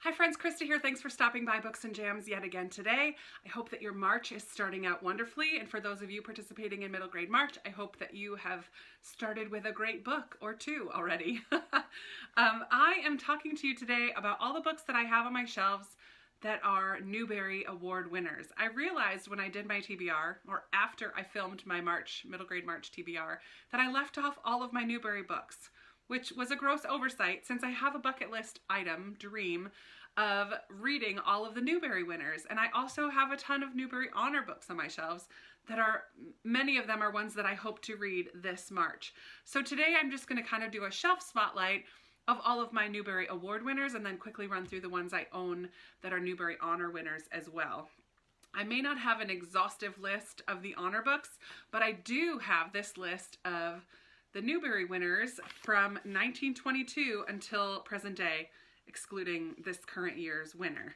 Hi friends, Krista here. Thanks for stopping by Books and Jams yet again today. I hope that your March is starting out wonderfully, and for those of you participating in middle grade March, I hope that you have started with a great book or two already. I am talking to you today about all the books that I have on my shelves that are Newbery Award winners. I realized when I did my TBR, or after I filmed my middle grade March TBR, that I left off all of my Newbery books, which was a gross oversight since I have a bucket list item, dream, of reading all of the Newbery winners. And I also have a ton of Newbery honor books on my shelves that are, many of them are ones that I hope to read this March. So today I'm just gonna kind of do a shelf spotlight of all of my Newbery Award winners and then quickly run through the ones I own that are Newbery honor winners as well. I may not have an exhaustive list of the honor books, but I do have this list of the Newbery winners from 1922 until present day, excluding this current year's winner.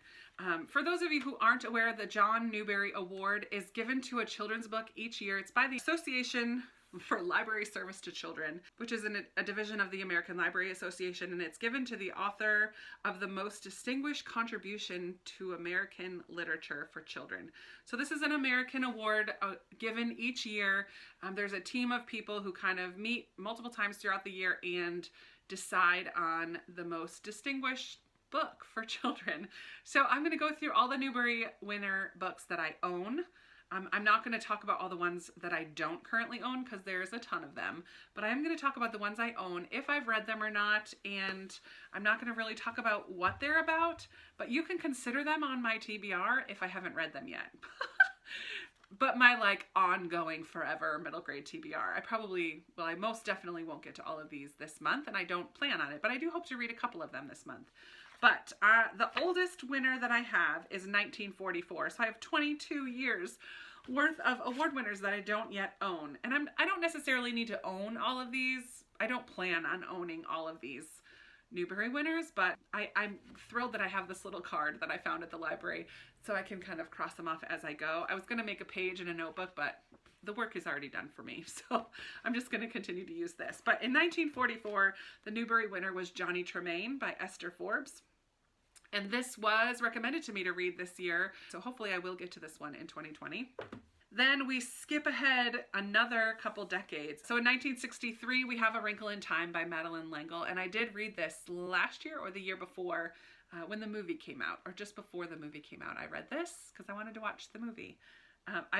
For those of you who aren't aware, the John Newbery Award is given to a children's book each year. It's by the Association for Library Service to Children, which is a division of the American Library Association, and it's given to the author of the most distinguished contribution to American literature for children. So this is an American award given each year. There's a team of people who kind of meet multiple times throughout the year and decide on the most distinguished book for children. So I'm going to go through all the Newbery winner books that I own. I'm not going to talk about all the ones that I don't currently own because there's a ton of them, but I am going to talk about the ones I own, if I've read them or not, and I'm not going to really talk about what they're about, but you can consider them on my TBR if I haven't read them yet. But my ongoing forever middle grade TBR, I most definitely won't get to all of these this month, and I don't plan on it, but I do hope to read a couple of them this month. But the oldest winner that I have is 1944, so I have 22 years worth of award winners that I don't yet own. And I don't necessarily need to own all of these. I don't plan on owning all of these Newbery winners, but I'm thrilled that I have this little card that I found at the library so I can kind of cross them off as I go. I was going to make a page in a notebook, but the work is already done for me, so I'm just going to continue to use this. But in 1944, the Newbery winner was Johnny Tremain by Esther Forbes. And this was recommended to me to read this year, so hopefully I will get to this one in 2020. Then we skip ahead another couple decades. So in 1963, we have A Wrinkle in Time by Madeleine L'Engle, and I did read this last year or the year before when the movie came out, or just before the movie came out. I read this because I wanted to watch the movie.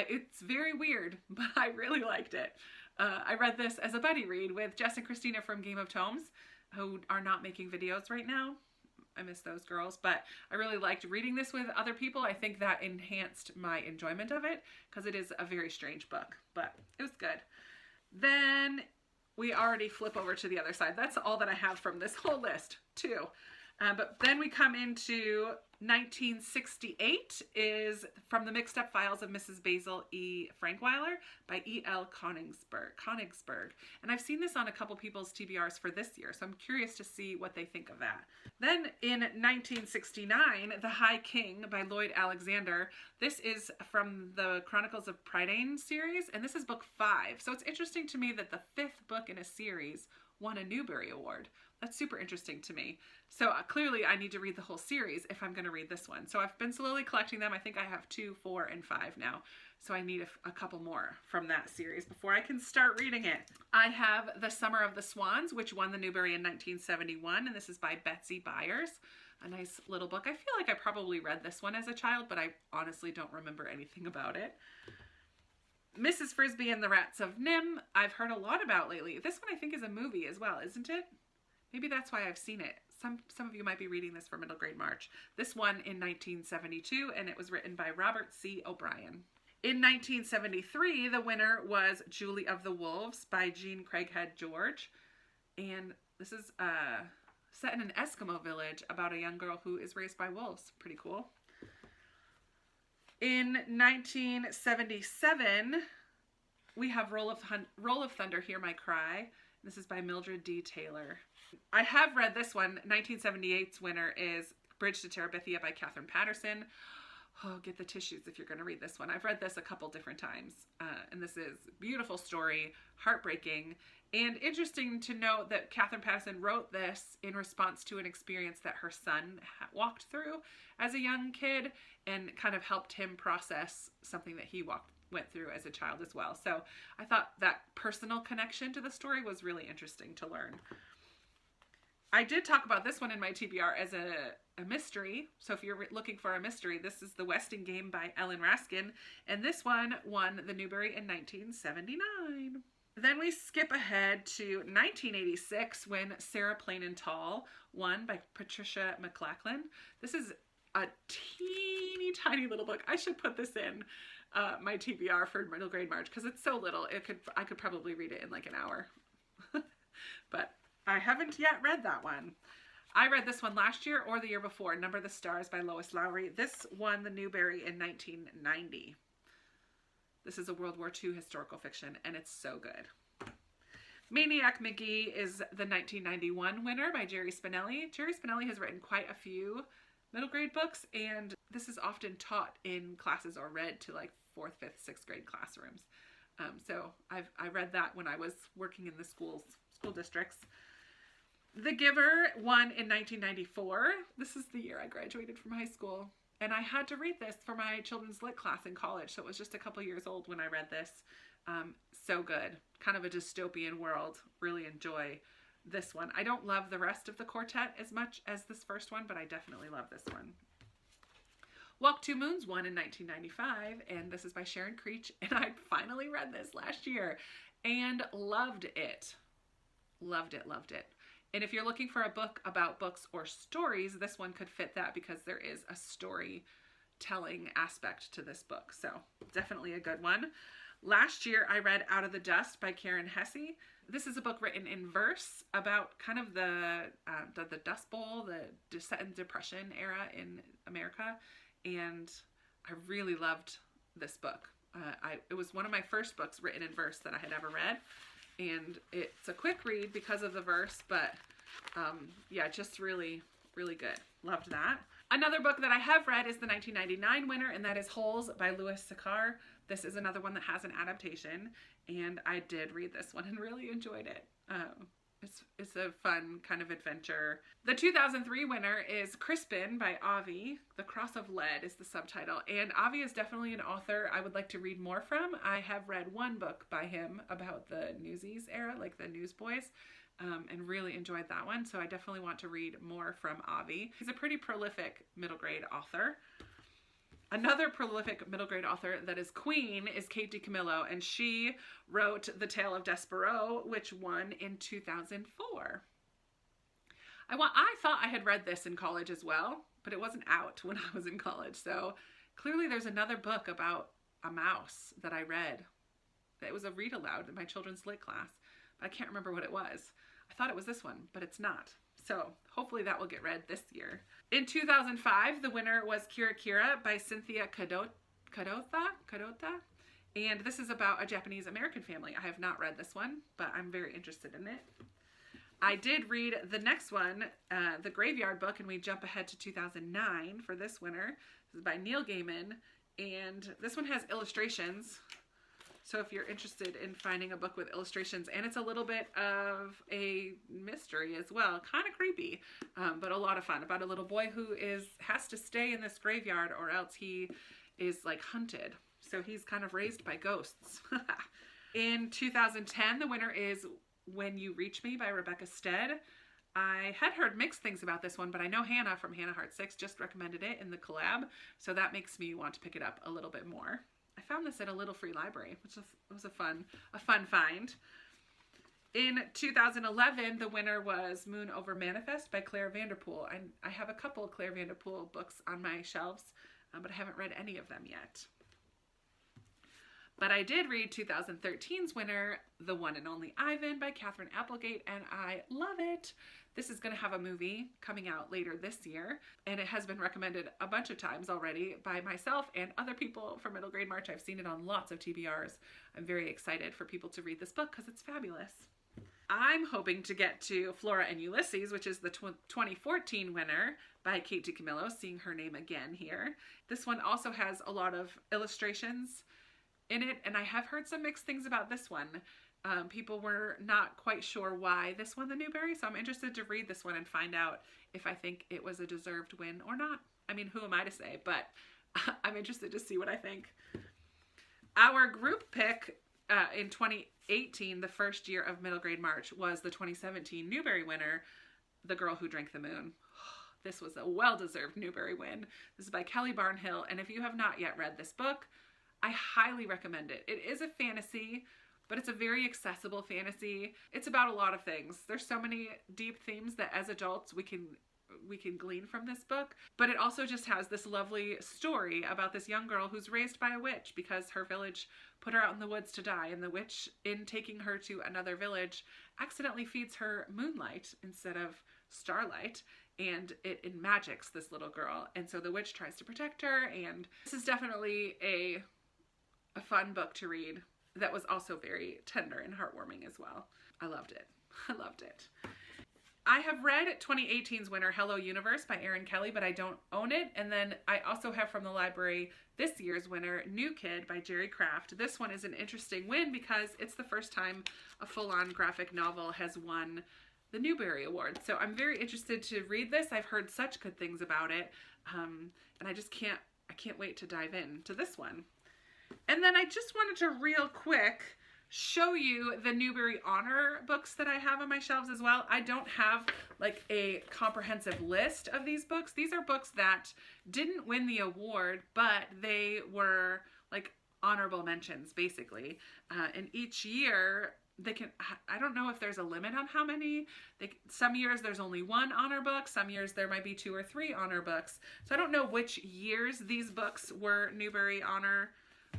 It's very weird, but I really liked it. I read this as a buddy read with Jess and Christina from Game of Tomes, who are not making videos right now. I miss those girls, but I really liked reading this with other people. I think that enhanced my enjoyment of it because it is a very strange book, but it was good. Then we already flip over to the other side. That's all that I have from this whole list too. But then we come into 1968 is from the Mixed Up Files of Mrs. Basil E. Frankweiler by E.L. Konigsberg. And I've seen this on a couple people's TBRs for this year, so I'm curious to see what they think of that. Then in 1969, The High King by Lloyd Alexander. This is from the Chronicles of Prydain series, and this is book 5. So it's interesting to me that the 5th book in a series won a Newbery Award. That's super interesting to me. So clearly I need to read the whole series if I'm going to read this one. So I've been slowly collecting them. I think I have 2, 4, and 5 now. So I need a couple more from that series before I can start reading it. I have The Summer of the Swans, which won the Newbery in 1971, and this is by Betsy Byers. A nice little book. I feel like I probably read this one as a child, but I honestly don't remember anything about it. Mrs. Frisby and the Rats of Nim, I've heard a lot about lately. This one I think is a movie as well, isn't it? Maybe that's why I've seen it. Some of you might be reading this for middle grade March. This one in 1972, and it was written by Robert C. O'Brien. In 1973, the winner was Julie of the Wolves by Jean Craighead George. And this is set in an Eskimo village about a young girl who is raised by wolves. Pretty cool. In 1977, we have Roll of Thunder, Hear My Cry. This is by Mildred D. Taylor. I have read this one. 1978's winner is Bridge to Terabithia by Catherine Patterson. oh, get the tissues if you're going to read this one. I've read this a couple different times, and this is a beautiful story, heartbreaking, and interesting to note that Catherine Pattison wrote this in response to an experience that her son walked through as a young kid, and kind of helped him process something that he went through as a child as well. So I thought that personal connection to the story was really interesting to learn. I did talk about this one in my TBR as a mystery. So if you're looking for a mystery, this is The Westing Game by Ellen Raskin. And this one won the Newbery in 1979. Then we skip ahead to 1986 when Sarah Plain and Tall won by Patricia McLachlan. This is a teeny tiny little book. I should put this in my TBR for middle grade March because it's so little. I could probably read it in like an hour. But I haven't yet read that one. I read this one last year or the year before, Number the Stars by Lois Lowry. This won the Newbery in 1990. This is a World War II historical fiction, and it's so good. Maniac Magee is the 1991 winner by Jerry Spinelli. Jerry Spinelli has written quite a few middle grade books, and this is often taught in classes or read to like 4th, 5th, 6th grade classrooms. So I read that when I was working in the school districts. The Giver won in 1994. This is the year I graduated from high school. And I had to read this for my children's lit class in college. So it was just a couple years old when I read this. So good. Kind of a dystopian world. Really enjoy this one. I don't love the rest of the quartet as much as this first one, but I definitely love this one. Walk Two Moons won in 1995. And this is by Sharon Creech. And I finally read this last year and loved it. Loved it, loved it. And if you're looking for a book about books or stories, this one could fit that because there is a storytelling aspect to this book. So definitely a good one. Last year, I read Out of the Dust by Karen Hesse. This is a book written in verse about kind of the Dust Bowl, the Depression era in America. And I really loved this book. It was one of my first books written in verse that I had ever read. And it's a quick read because of the verse, but yeah, just really, really good. Loved that. Another book that I have read is the 1999 winner, and that is Holes by Louis Sachar. This is another one that has an adaptation, and I did read this one and really enjoyed it. It's a fun kind of adventure. The 2003 winner is Crispin by Avi. The Cross of Lead is the subtitle. And Avi is definitely an author I would like to read more from. I have read one book by him about the Newsies era, like the Newsboys, and really enjoyed that one. So I definitely want to read more from Avi. He's a pretty prolific middle grade author. Another prolific middle grade author that is queen is Kate DiCamillo, and she wrote The Tale of Despereaux, which won in 2004. I thought I had read this in college as well, but it wasn't out when I was in college. So clearly there's another book about a mouse that I read. It was a read aloud in my children's lit class, but I can't remember what it was. I thought it was this one, but it's not. So hopefully that will get read this year. In 2005, the winner was Kira Kira by Cynthia Kadota. And this is about a Japanese American family. I have not read this one, but I'm very interested in it. I did read the next one, The Graveyard Book, and we jump ahead to 2009 for this winner. This is by Neil Gaiman, and this one has illustrations. So if you're interested in finding a book with illustrations, and it's a little bit of a mystery as well, kind of creepy, but a lot of fun, about a little boy who has to stay in this graveyard or else he is like hunted. So he's kind of raised by ghosts. In 2010, the winner is When You Reach Me by Rebecca Stead. I had heard mixed things about this one, but I know Hannah from Hannah Heart 6 just recommended it in the collab, so that makes me want to pick it up a little bit more. I found this at a little free library, which was a fun find. In 2011, the winner was Moon Over Manifest by Claire Vanderpool. I have a couple of Claire Vanderpool books on my shelves, but I haven't read any of them yet. But I did read 2013's winner, The One and Only Ivan by Catherine Applegate, and I love it. This is going to have a movie coming out later this year, and it has been recommended a bunch of times already by myself and other people for Middle Grade March. I've seen it on lots of TBRs. I'm very excited for people to read this book because it's fabulous. I'm hoping to get to Flora and Ulysses, which is the 2014 winner by Kate DiCamillo, seeing her name again here. This one also has a lot of illustrations in it, and I have heard some mixed things about this one. People were not quite sure why this won the Newbery, so I'm interested to read this one and find out if I think it was a deserved win or not. I mean, who am I to say, but I'm interested to see what I think. Our group pick in 2018, the first year of Middle Grade March, was the 2017 Newbery winner, The Girl Who Drank the Moon. This was a well-deserved Newbery win. This is by Kelly Barnhill, and if you have not yet read this book, I highly recommend it. It is a fantasy, but it's a very accessible fantasy. It's about a lot of things. There's so many deep themes that as adults we can glean from this book, but it also just has this lovely story about this young girl who's raised by a witch because her village put her out in the woods to die, and the witch, in taking her to another village, accidentally feeds her moonlight instead of starlight, and it magics this little girl, and so the witch tries to protect her. And this is definitely a fun book to read that was also very tender and heartwarming as well. I loved it. I loved it. I have read 2018's winner, Hello Universe by Erin Kelly, but I don't own it. And then I also have from the library this year's winner, New Kid by Jerry Craft. This one is an interesting win because it's the first time a full-on graphic novel has won the Newbery Award. So I'm very interested to read this. I've heard such good things about it. And I can't wait to dive into this one. And then I just wanted to real quick show you the Newbery Honor books that I have on my shelves as well. I don't have like a comprehensive list of these books. These are books that didn't win the award, but they were like honorable mentions basically. And each year they can, I don't know if there's a limit on how many. Some years there's only one honor book. Some years there might be 2 or 3 honor books. So I don't know which years these books were Newbery Honor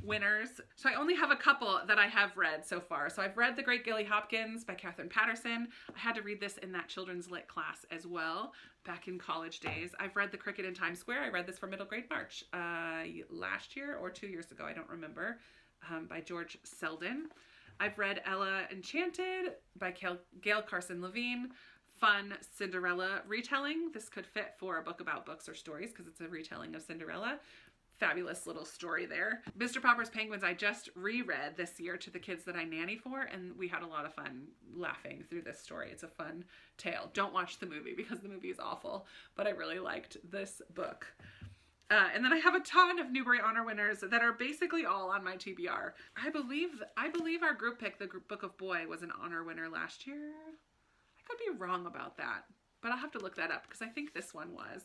winners. So I only have a couple that I have read so far. So I've read The Great Gilly Hopkins by Katherine Patterson. I had to read this in that children's lit class as well back in college days. I've read The Cricket in Times Square. I read this for Middle Grade March last year or 2 years ago, I don't remember, by George Selden. I've read Ella Enchanted by Gail Carson Levine. Fun Cinderella retelling. This could fit for a book about books or stories because it's a retelling of Cinderella. Fabulous little story there. Mr. Popper's Penguins I just reread this year to the kids that I nanny for, and we had a lot of fun laughing through this story. It's a fun tale. Don't watch the movie because the movie is awful, but I really liked this book. And then I have a ton of Newbery Honor winners that are basically all on my TBR. I believe our group pick, The Book of Boy, was an honor winner last year. I could be wrong about that, but I'll have to look that up because I think this one was.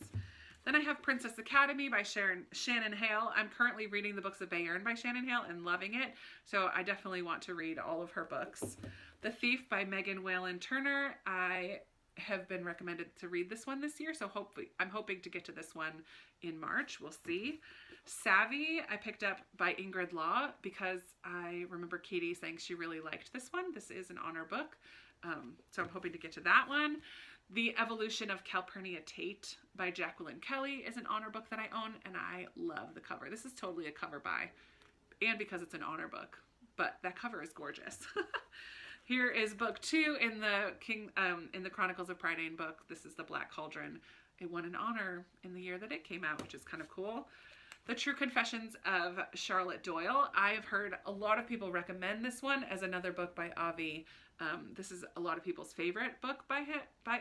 Then I have Princess Academy by Shannon Hale. I'm currently reading the Books of Bayern by Shannon Hale and loving it, so I definitely want to read all of her books. The Thief by Megan Whalen Turner. I have been recommended to read this one this year, so I'm hoping to get to this one in March. We'll see. Savvy I picked up by Ingrid Law because I remember Katie saying she really liked this one. This is an honor book, so I'm hoping to get to that one. The Evolution of Calpurnia Tate by Jacqueline Kelly is an honor book that I own, and I love the cover. This is totally a cover buy, and because it's an honor book, but that cover is gorgeous. Here is book 2 in the Chronicles of Prydain book. This is The Black Cauldron. It won an honor in the year that it came out, which is kind of cool. The True Confessions of Charlotte Doyle. I have heard a lot of people recommend this one as another book by Avi. This is a lot of people's favorite book by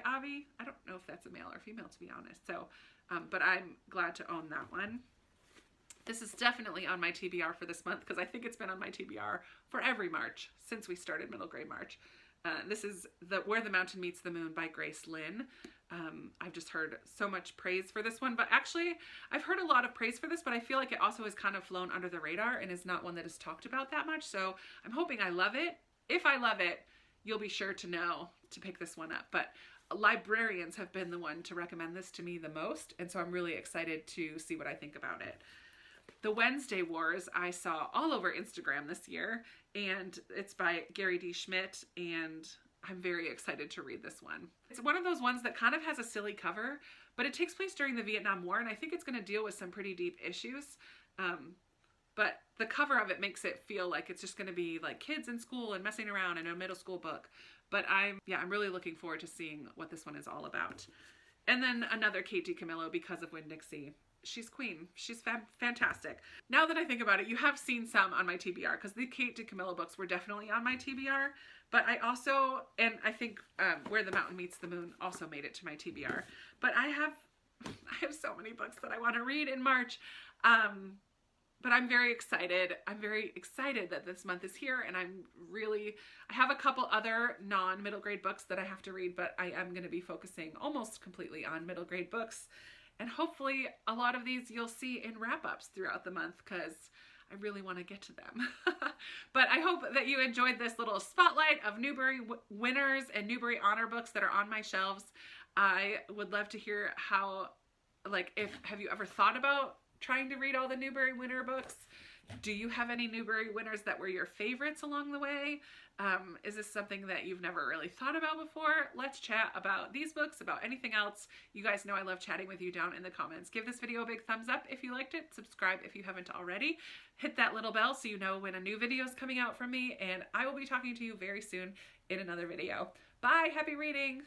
Avi. I don't know if that's a male or female, to be honest. So, but I'm glad to own that one. This is definitely on my TBR for this month because I think it's been on my TBR for every March since we started Middle Grade March. This is Where the Mountain Meets the Moon by Grace Lynn. I've just heard so much praise for this one, but actually I've heard a lot of praise for this, but I feel like it also has kind of flown under the radar and is not one that is talked about that much. So I'm hoping I love it. If I love it, you'll be sure to know to pick this one up. But librarians have been the one to recommend this to me the most, and so I'm really excited to see what I think about it. The Wednesday Wars I saw all over Instagram this year, and it's by Gary D. Schmidt, and I'm very excited to read this one. It's one of those ones that kind of has a silly cover, but it takes place during the Vietnam War, and I think it's going to deal with some pretty deep issues. But the cover of it makes it feel like it's just going to be like kids in school and messing around in a middle school book. But I'm really looking forward to seeing what this one is all about. And then another Kate DiCamillo, Because of Winn-Dixie. She's queen. She's fantastic. Now that I think about it, you have seen some on my TBR, because the Kate DiCamillo books were definitely on my TBR. But I also, and I think Where the Mountain Meets the Moon also made it to my TBR. But I have so many books that I want to read in March. But I'm very excited. I'm very excited that this month is here, and I have a couple other non-middle grade books that I have to read, but I am going to be focusing almost completely on middle grade books. And hopefully a lot of these you'll see in wrap-ups throughout the month, because I really want to get to them. But I hope that you enjoyed this little spotlight of Newbery Winners and Newbery Honor books that are on my shelves. I would love to hear have you ever thought about trying to read all the Newbery Winner books? Do you have any Newbery Winners that were your favorites along the way? Is this something that you've never really thought about before? Let's chat about these books, about anything else. You guys know I love chatting with you down in the comments. Give this video a big thumbs up if you liked it. Subscribe if you haven't already. Hit that little bell so you know when a new video is coming out from me, and I will be talking to you very soon in another video. Bye, happy reading!